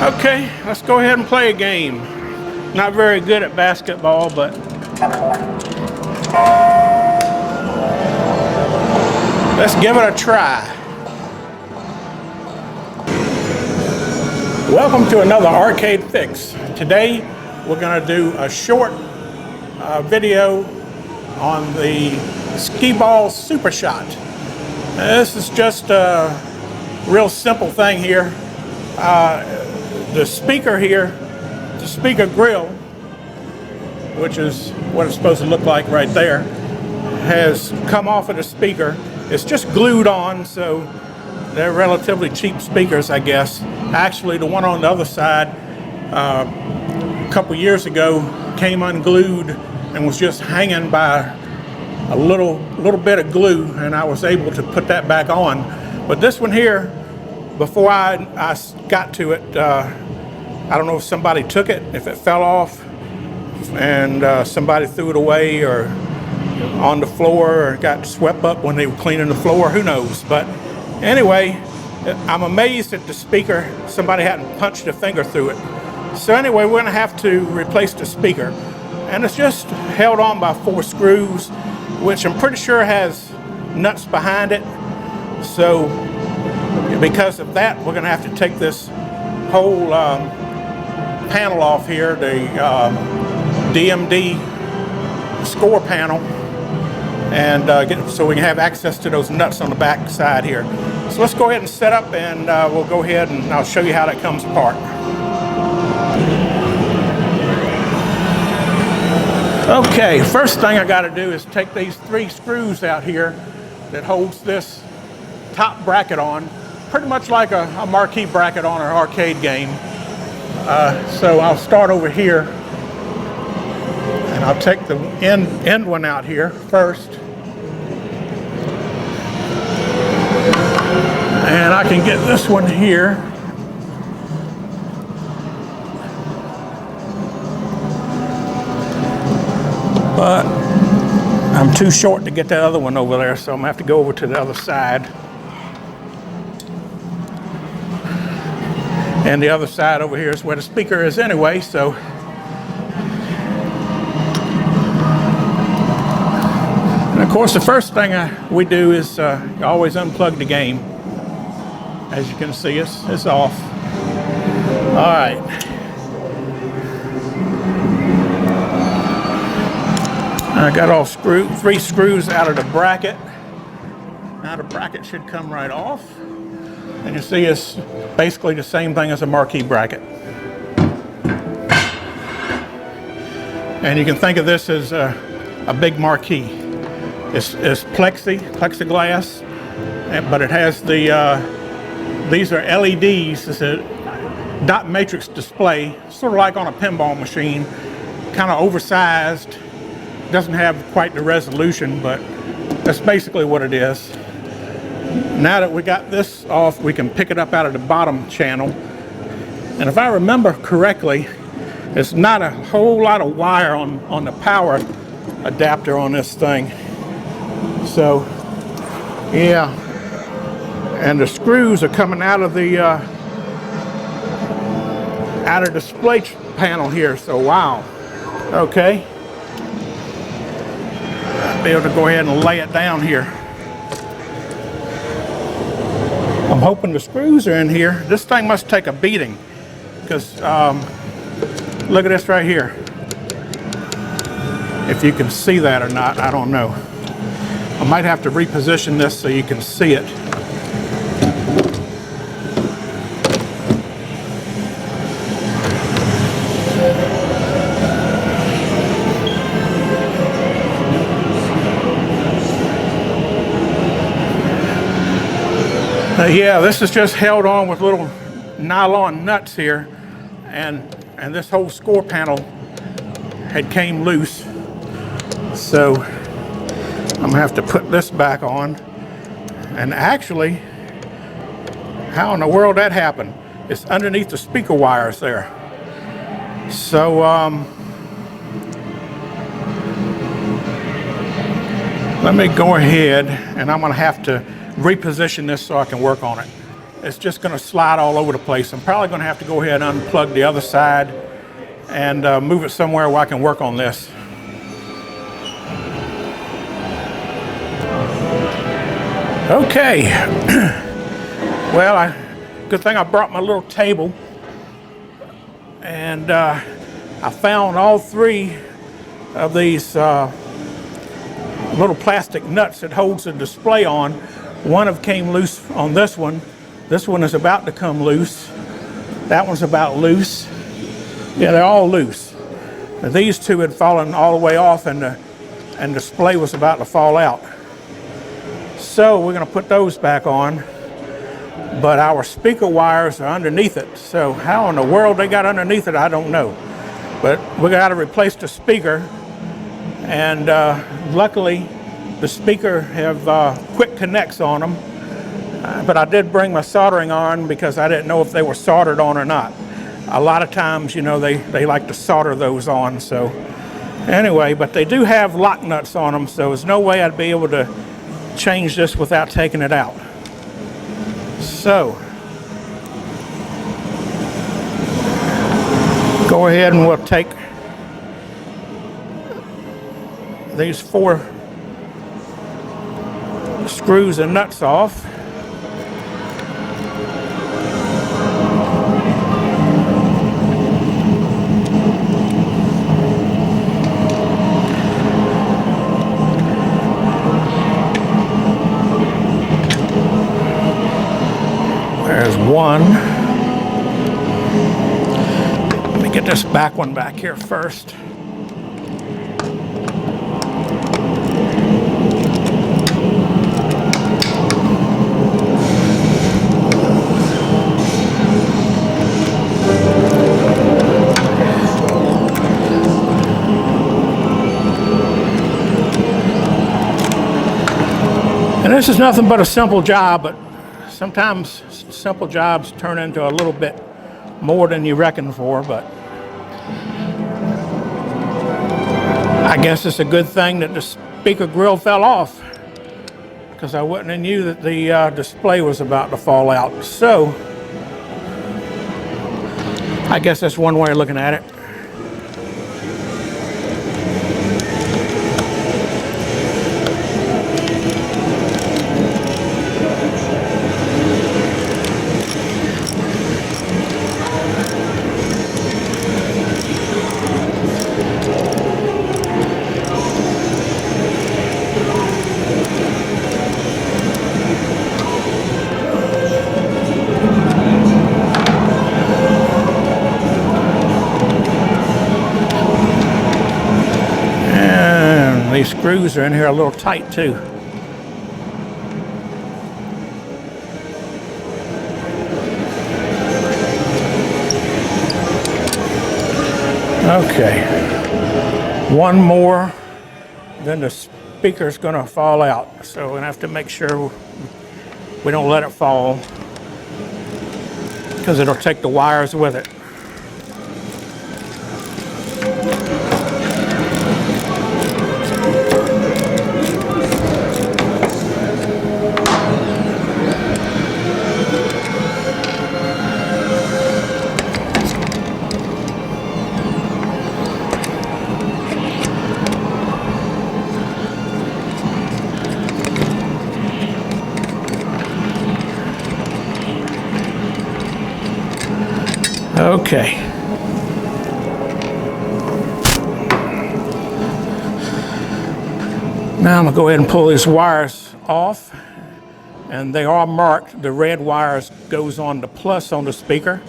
Okay, let's go ahead and play a game. Not very good at basketball, but let's give it a try. Welcome to another arcade fix. Today we're going to do a short video on the Skee ball super shot. This is just a real simple thing here. The speaker here, the speaker grill, which is what it's supposed to look like right there, has come off of the speaker. It's just glued on, so they're relatively cheap speakers, I guess. Actually, the one on the other side, a couple years ago, came unglued and was just hanging by a little bit of glue, and I was able to put that back on. But this one here, before I got to it, I don't know if somebody took it, if it fell off, and somebody threw it away or on the floor or got swept up when they were cleaning the floor, who knows. But anyway, I'm amazed at the speaker. Somebody hadn't punched a finger through it. So anyway, we're gonna have to replace the speaker. And it's just held on by 4 screws, which I'm pretty sure has nuts behind it. So because of that, we're gonna have to take this whole panel off here, the DMD score panel, and so we can have access to those nuts on the back side here. So let's go ahead and set up, and we'll go ahead and I'll show you how that comes apart. Okay, first thing I got to do is take these 3 screws out here that holds this top bracket on, pretty much like a marquee bracket on an arcade game. So I'll start over here, and I'll take the end one out here first. And I can get this one here. But I'm too short to get that other one over there, so I'm gonna have to go over to the other side. And the other side over here is where the speaker is anyway, so. And of course, the first thing we do is always unplug the game. As you can see, it's off. All right. I got all 3 screws out of the bracket. Now the bracket should come right off. And you see it's basically the same thing as a marquee bracket. And you can think of this as a big marquee. It's plexiglass, but it has these are LEDs. It's a dot matrix display, sort of like on a pinball machine, kind of oversized. Doesn't have quite the resolution, but that's basically what it is. Now that we got this off, we can pick it up out of the bottom channel. And if I remember correctly, it's not a whole lot of wire on the power adapter on this thing. So, yeah. And the screws are coming out of the display panel here. So, wow. Okay. I'll be able to go ahead and lay it down here. I'm hoping the screws are in here. This thing must take a beating, because look at this right here. If you can see that or not, I don't know. I might have to reposition this so you can see it. Yeah, this is just held on with little nylon nuts here, and this whole score panel had came loose. So I'm gonna have to put this back on. And actually, how in the world that happened? It's underneath the speaker wires there. So let me go ahead, and I'm gonna have to reposition this so I can work on it. it's just going to slide all over the place. I'm probably going to have to go ahead and unplug the other side and move it somewhere where I can work on this. Okay. Well, good thing I brought my little table, and I found all three of these little plastic nuts that holds the display on. One of came loose on this one. This one is about to come loose. That one's about loose. Yeah, they're all loose. Now, these two had fallen all the way off, and the display was about to fall out. So we're going to put those back on, but our speaker wires are underneath it. So how in the world they got underneath it, I don't know. But we got to replace the speaker, and luckily the speaker have quick connects on them. But I did bring my soldering iron because I didn't know if they were soldered on or not. A lot of times, you know, they like to solder those on. So anyway, but they do have lock nuts on them, so there's no way I'd be able to change this without taking it out. So go ahead and we'll take these 4 screws and nuts off. There's one. Let me get this back one back here first. And this is nothing but a simple job, but sometimes simple jobs turn into a little bit more than you reckon for, but I guess it's a good thing that the speaker grill fell off, because I wouldn't have knew that the display was about to fall out. So I guess that's one way of looking at it. These screws are in here a little tight too. Okay, one more, then the speaker's gonna fall out. So we're gonna have to make sure we don't let it fall, because it'll take the wires with it. Okay. Now I'm going to go ahead and pull these wires off, and they are marked. The red wires goes on the plus on the speaker,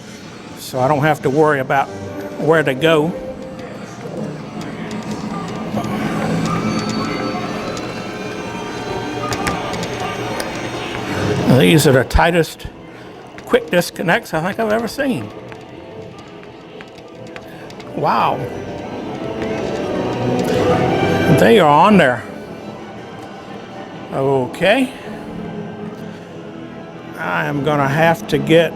so I don't have to worry about where to go. These are the tightest quick disconnects I think I've ever seen. Wow. They are on there. Okay. I am going to have to get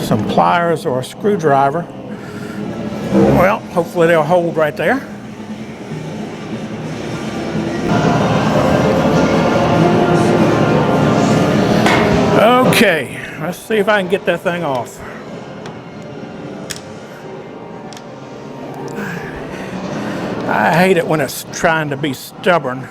some pliers or a screwdriver. Well, hopefully they'll hold right there. Okay, let's see if I can get that thing off. I hate it when it's trying to be stubborn.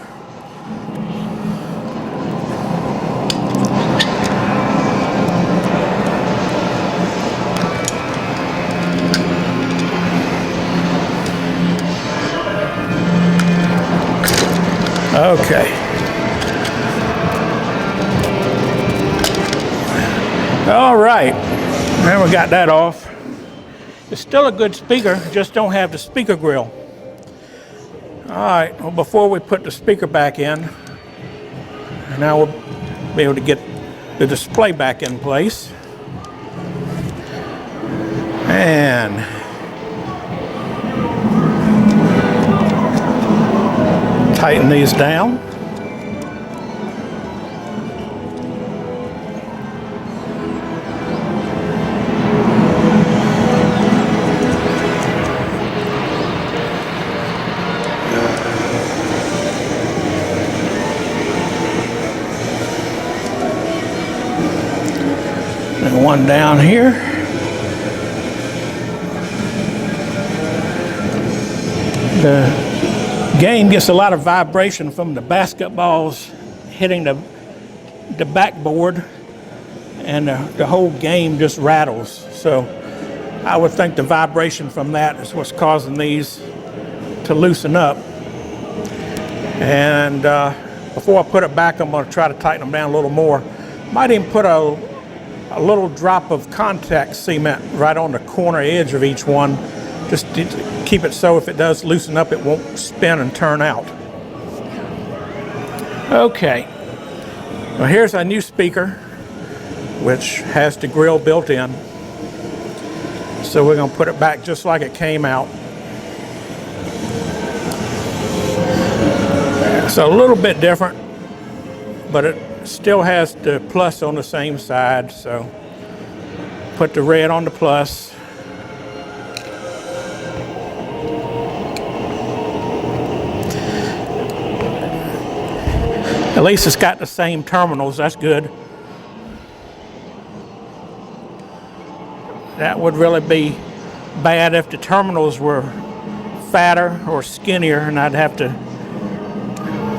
Okay. All right, now we got that off. It's still a good speaker, just don't have the speaker grill. All right, well, before we put the speaker back in, now we'll be able to get the display back in place. And tighten these down. And one down here. The game gets a lot of vibration from the basketballs hitting the backboard, and the whole game just rattles. So I would think the vibration from that is what's causing these to loosen up. And before I put it back, I'm going to try to tighten them down a little more. Might even put a little drop of contact cement right on the corner edge of each one, just to keep it so if it does loosen up, it won't spin and turn out. Okay, well, here's our new speaker, which has the grill built in. So we're going to put it back just like it came out. It's a little bit different, but it still has the plus on the same side. So put the red on the plus. At least it's got the same terminals, that's good. That would really be bad if the terminals were fatter or skinnier, and I'd have to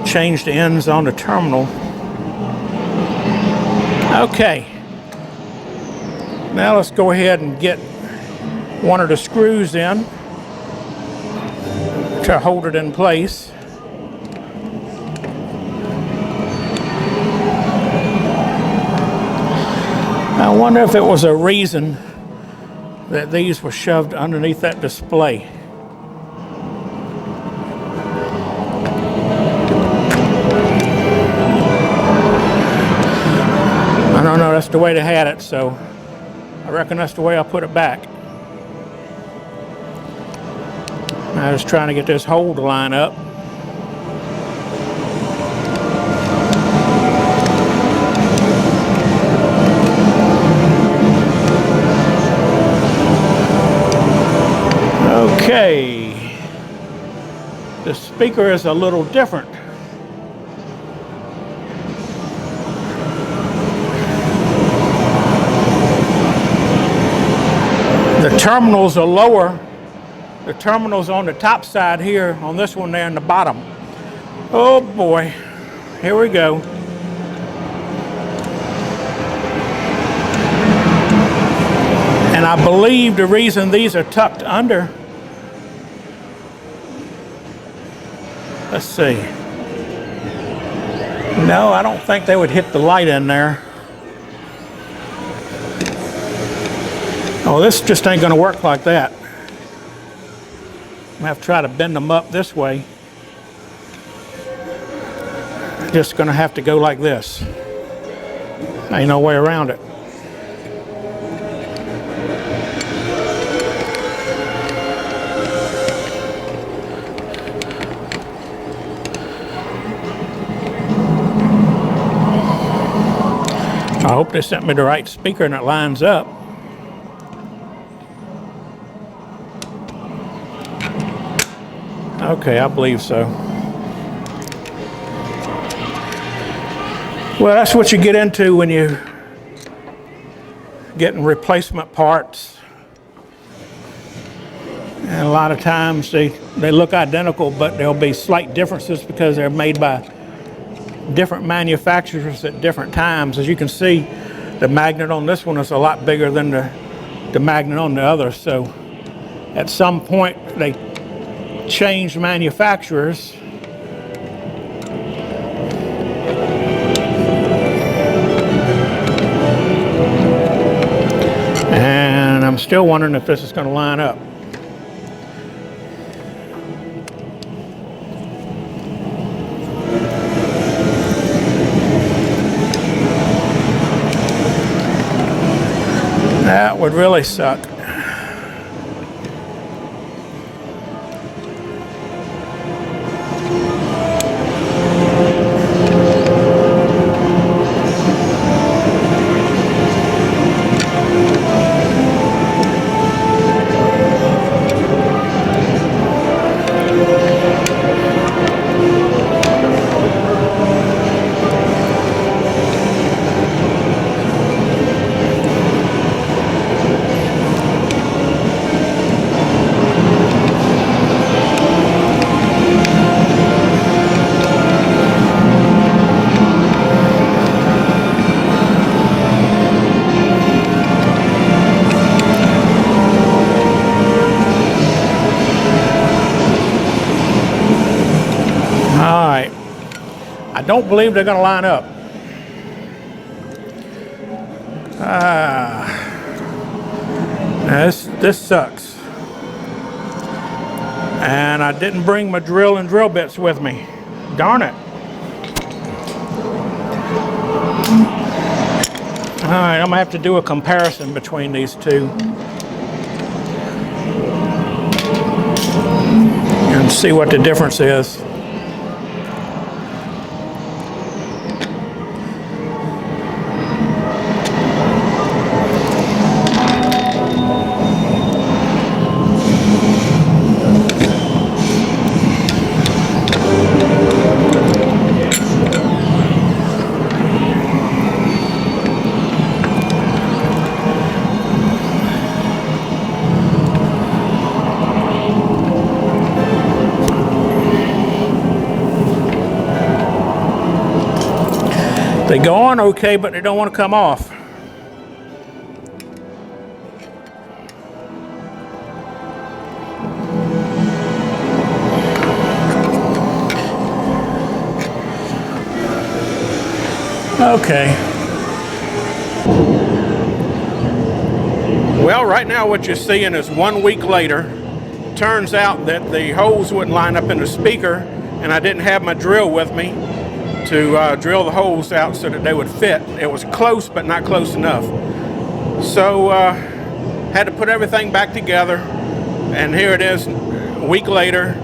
change the ends on the terminal. Okay, now let's go ahead and get one of the screws in to hold it in place. I wonder if it was a reason that these were shoved underneath that display. I don't know, that's the way they had it, so I reckon that's the way I'll put it back. I was trying to get this hole to line up. Okay, the speaker is a little different. The terminals are lower. The terminals on the top side here, on this one there in the bottom. Oh boy, here we go. And I believe the reason these are tucked under, let's see. No, I don't think they would hit the light in there. Oh, this just ain't gonna work like that. I'm gonna have to try to bend them up this way. Just gonna have to go like this. Ain't no way around it. I hope they sent me the right speaker and it lines up. Okay, I believe so. Well, that's what you get into when you getting replacement parts. And a lot of times they look identical, but there'll be slight differences because they're made by different manufacturers at different times. As you can see, the magnet on this one is a lot bigger than the magnet on the other. So at some point they changed manufacturers. And I'm still wondering if this is going to line up. That would really suck. I don't believe they're going to line up. Now this sucks. And I didn't bring my drill and drill bits with me. Darn it. All right, I'm going to have to do a comparison between these two and see what the difference is. They go on okay, but they don't want to come off. Okay. Well, right now what you're seeing is 1 week later. Turns out that the holes wouldn't line up in the speaker, and I didn't have my drill with me to drill the holes out so that they would fit. It was close, but not close enough. So had to put everything back together, and here it is a week later.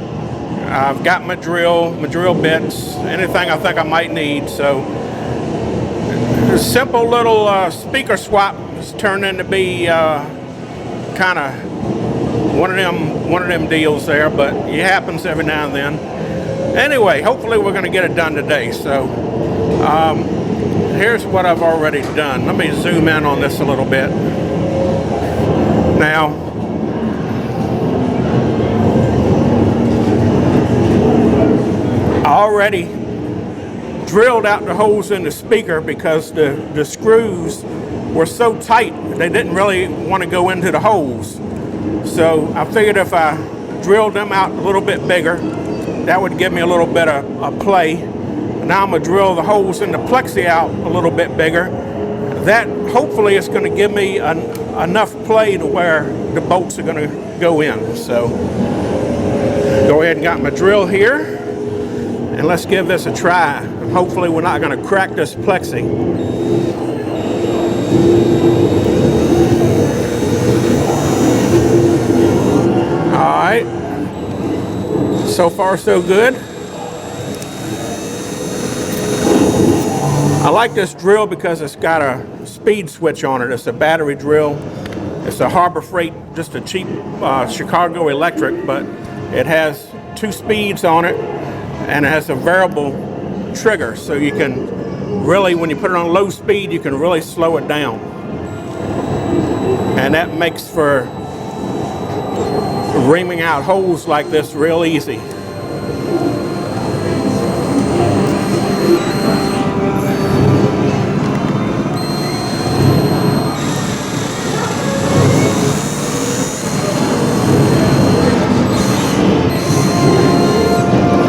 I've got my drill bits, anything I think I might need. So a simple little speaker swap has turned into be kind of one of them deals there, but it happens every now and then. Anyway, hopefully we're going to get it done today. So here's what I've already done. Let me zoom in on this a little bit. Now, I already drilled out the holes in the speaker because the screws were so tight they didn't really want to go into the holes. So I figured if I drilled them out a little bit bigger, that would give me a little bit of play. Now I'm going to drill the holes in the plexi out a little bit bigger. That hopefully is going to give me enough play to where the bolts are going to go in. So go ahead and got my drill here, and let's give this a try. Hopefully we're not going to crack this plexi. All right. So far, so good. I like this drill because it's got a speed switch on it. It's a battery drill. It's a Harbor Freight, just a cheap Chicago electric, but it has 2 speeds on it, and it has a variable trigger, so you can really, when you put it on low speed, you can really slow it down. And that makes for reaming out holes like this real easy.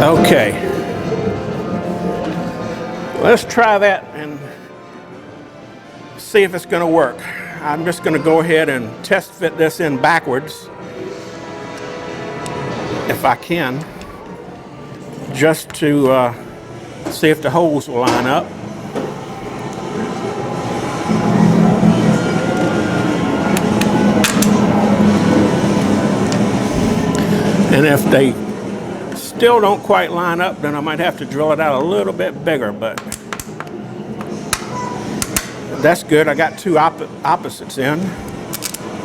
Okay, let's try that and see if it's going to work. I'm just going to go ahead and test fit this in backwards, if I can, just to see if the holes will line up. And if they still don't quite line up, then I might have to drill it out a little bit bigger, but that's good. I got two opposites in.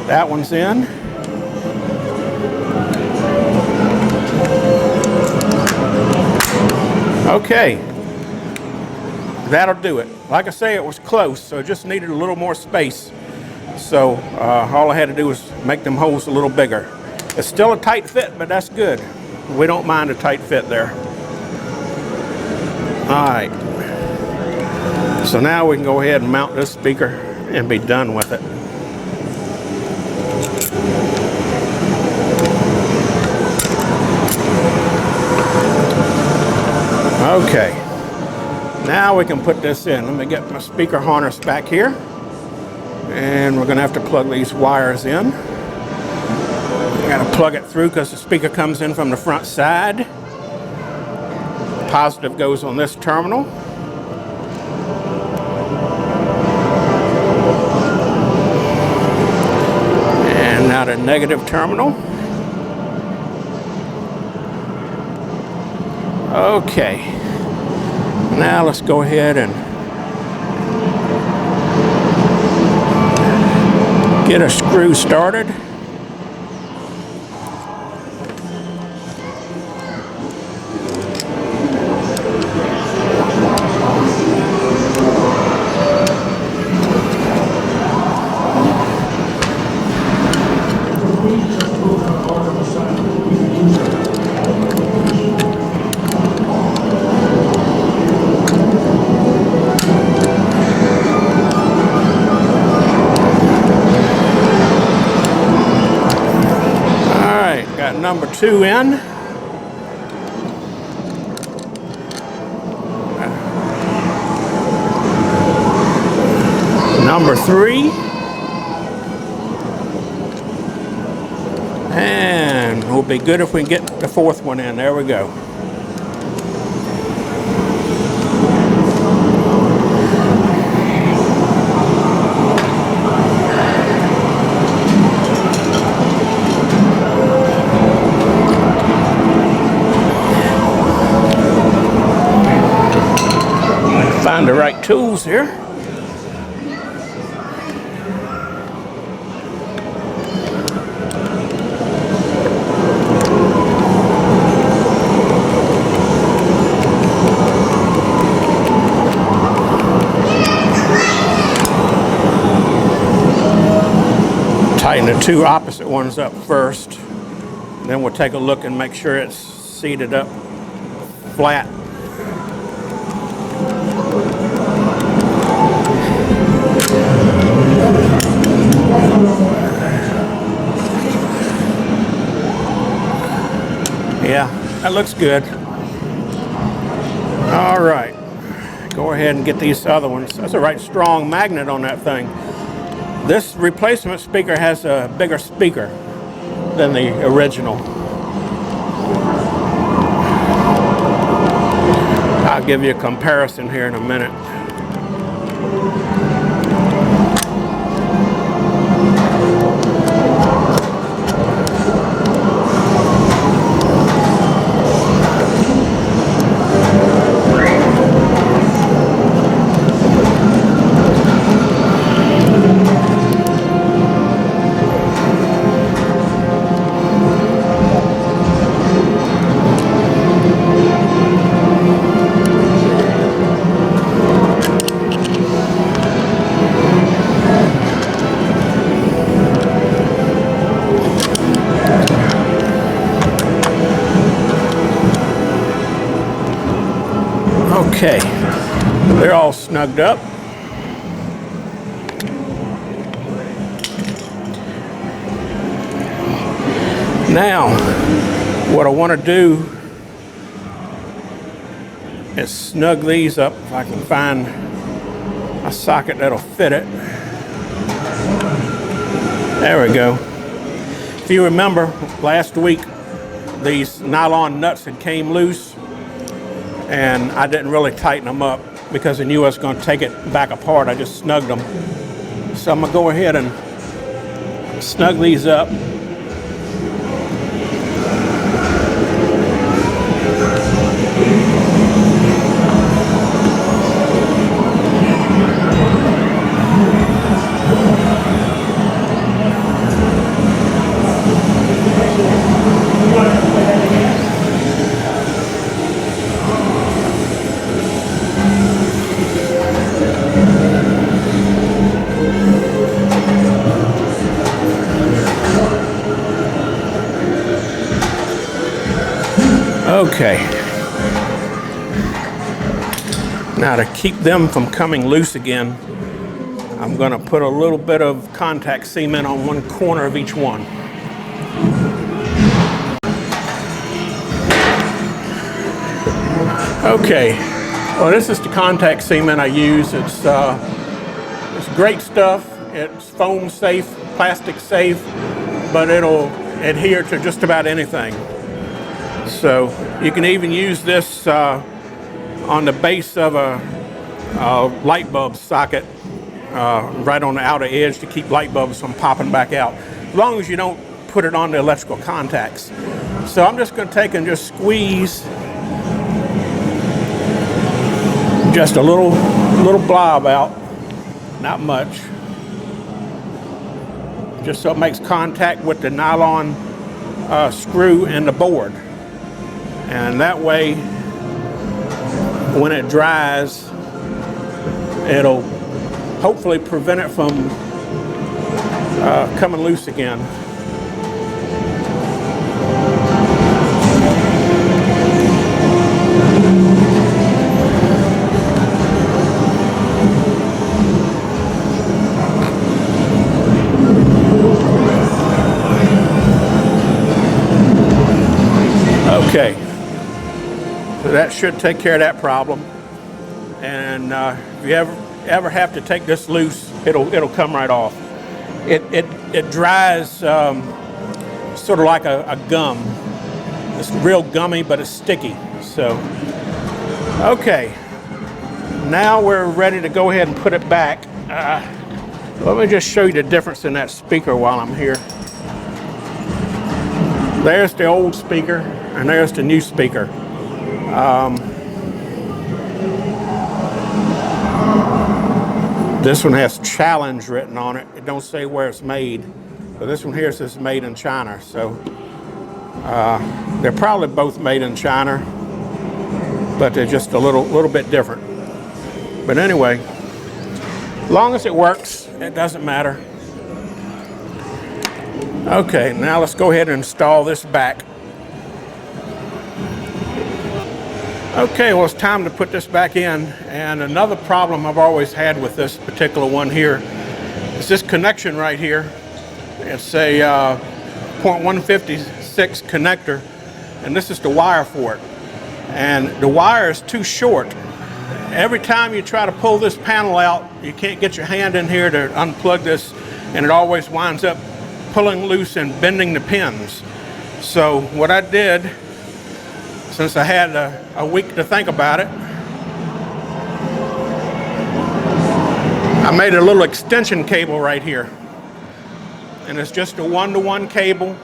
That one's in. Okay, that'll do it. Like I say, it was close, so it just needed a little more space. So all I had to do was make them holes a little bigger. It's still a tight fit, but that's good. We don't mind a tight fit there. All right. So now we can go ahead and mount this speaker and be done with it. Okay. Now we can put this in. Let me get my speaker harness back here. And we're going to have to plug these wires in. Got to plug it through because the speaker comes in from the front side. Positive goes on this terminal. And now the negative terminal. Okay. Now let's go ahead and get a screw started. Number 2 in. Number 3. And we'll be good if we can get the 4th one in. There we go. Find the right tools here. Tighten the two opposite ones up first. Then we'll take a look and make sure it's seated up flat. Yeah, that looks good. All right, go ahead and get these other ones. That's a right strong magnet on that thing. This replacement speaker has a bigger speaker than the original. I'll give you a comparison here in a minute. Okay, they're all snugged up. Now, what I want to do is snug these up if I can find a socket that'll fit it. There we go. If you remember, last week these nylon nuts had came loose and I didn't really tighten them up because I knew I was going to take it back apart. I just snugged them. So I'm going to go ahead and snug these up. Okay. Now to keep them from coming loose again, I'm going to put a little bit of contact cement on one corner of each one. Okay. Well, this is the contact cement I use. It's great stuff. It's foam safe, plastic safe, but it'll adhere to just about anything. So you can even use this on the base of a light bulb socket right on the outer edge to keep light bulbs from popping back out, as long as you don't put it on the electrical contacts. So I'm just going to take and just squeeze just a little blob out, not much, just so it makes contact with the nylon screw and the board. And that way, when it dries, it'll hopefully prevent it from coming loose again. Okay. So that should take care of that problem. And if you ever have to take this loose, it'll come right off. It dries sort of like a gum. It's real gummy, but it's sticky. So, okay. Now we're ready to go ahead and put it back. Let me just show you the difference in that speaker while I'm here. There's the old speaker, and there's the new speaker. This one has challenge written on it. It don't say where it's made, but this one here says made in China. So they're probably both made in China, but they're just a little bit different. But anyway, as long as it works, it doesn't matter. Okay, now let's go ahead and install this back. Okay, well, it's time to put this back in. And another problem I've always had with this particular one here is this connection right here. It's a 0.156 connector, and this is the wire for it. And the wire is too short. Every time you try to pull this panel out, you can't get your hand in here to unplug this, and it always winds up pulling loose and bending the pins. So what I did, since I had a week to think about it, I made a little extension cable right here. And it's just a 1-to-1 cable.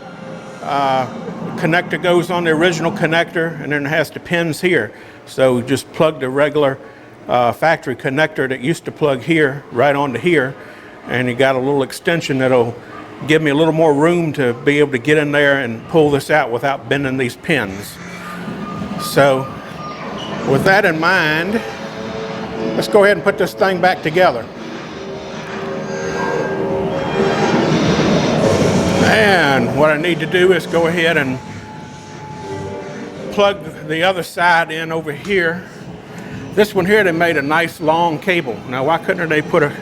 Connector goes on the original connector, and then it has the pins here. So just plug the regular factory connector that used to plug here right onto here, and you got a little extension that'll give me a little more room to be able to get in there and pull this out without bending these pins. So with that in mind, let's go ahead and put this thing back together. And what I need to do is go ahead and plug the other side in over here. This one here, they made a nice long cable. Now, why couldn't they put a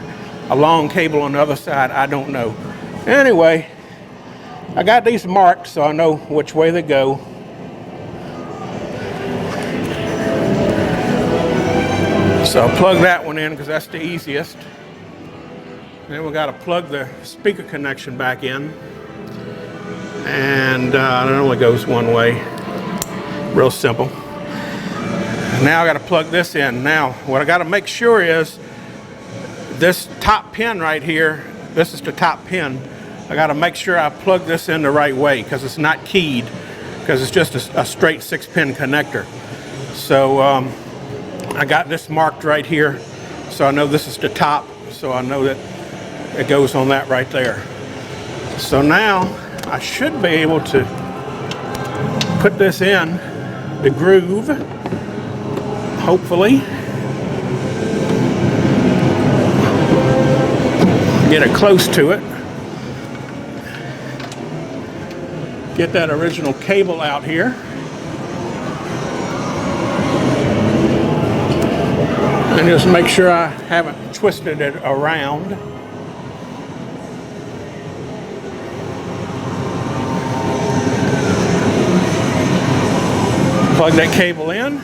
long cable on the other side? I don't know. Anyway, I got these marked so I know which way they go. So I'll plug that one in because that's the easiest. Then we got to plug the speaker connection back in. And it only goes one way. Real simple. Now I got to plug this in. Now, what I got to make sure is this top pin right here, this is the top pin. I got to make sure I plug this in the right way because it's not keyed, because it's just a straight 6-pin connector. So I got this marked right here, so I know this is the top, so I know that it goes on that right there. So now I should be able to put this in the groove, hopefully. Get it close to it. Get that original cable out here. And just make sure I haven't twisted it around. Plug that cable in.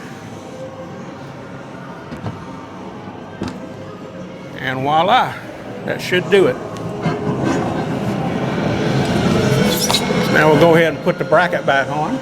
And voila, that should do it. So now we'll go ahead and put the bracket back on.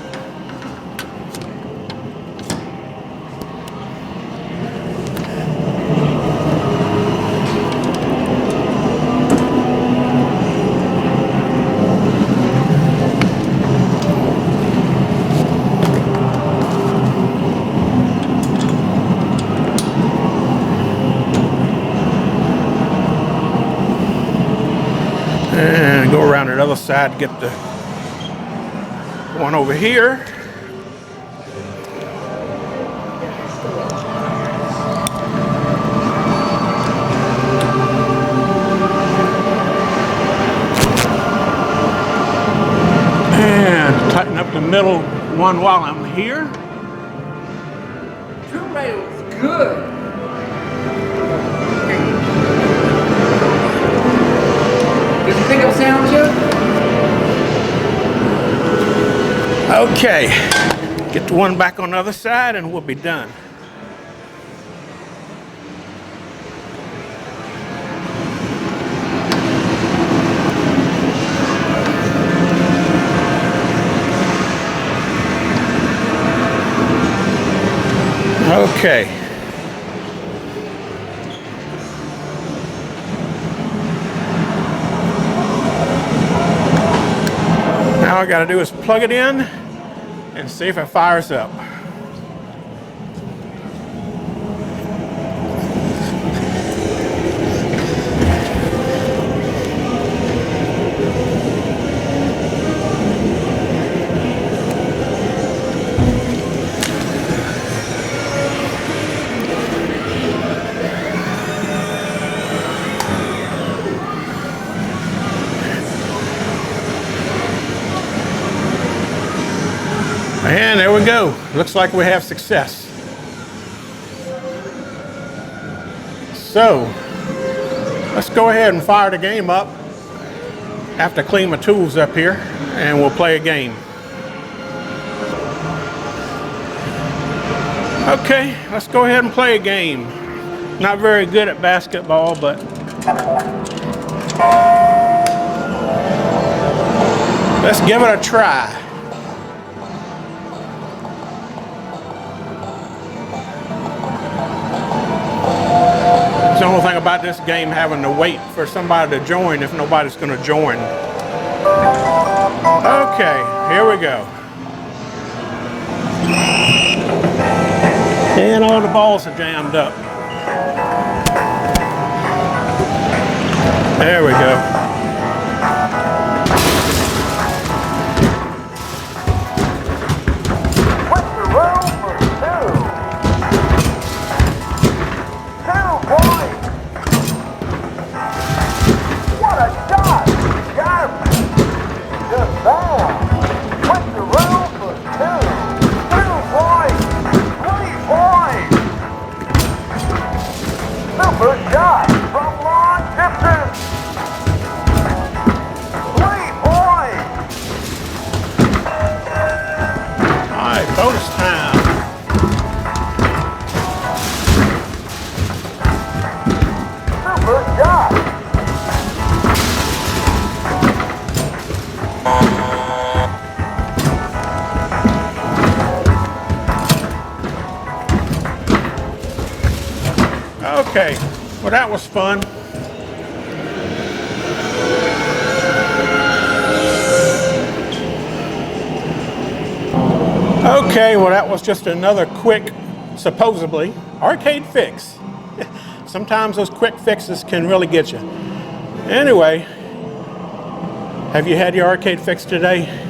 And go around the other side, get the one over here. And tighten up the middle one while I'm here. Tomatoes, good. Does the pickup sound good? Okay, get the one back on the other side and we'll be done. Okay. Now all I gotta do is plug it in and see if it fires up. And there we go. Looks like we have success. So, let's go ahead and fire the game up. I have to clean my tools up here and we'll play a game. Okay, let's go ahead and play a game. Not very good at basketball, but let's give it a try. The only thing about this game, having to wait for somebody to join if nobody's going to join. Okay, here we go. And all the balls are jammed up. There we go. Okay, well that was fun. Okay, well that was just another quick, supposedly, arcade fix. Sometimes those quick fixes can really get you. Anyway, have you had your arcade fix today?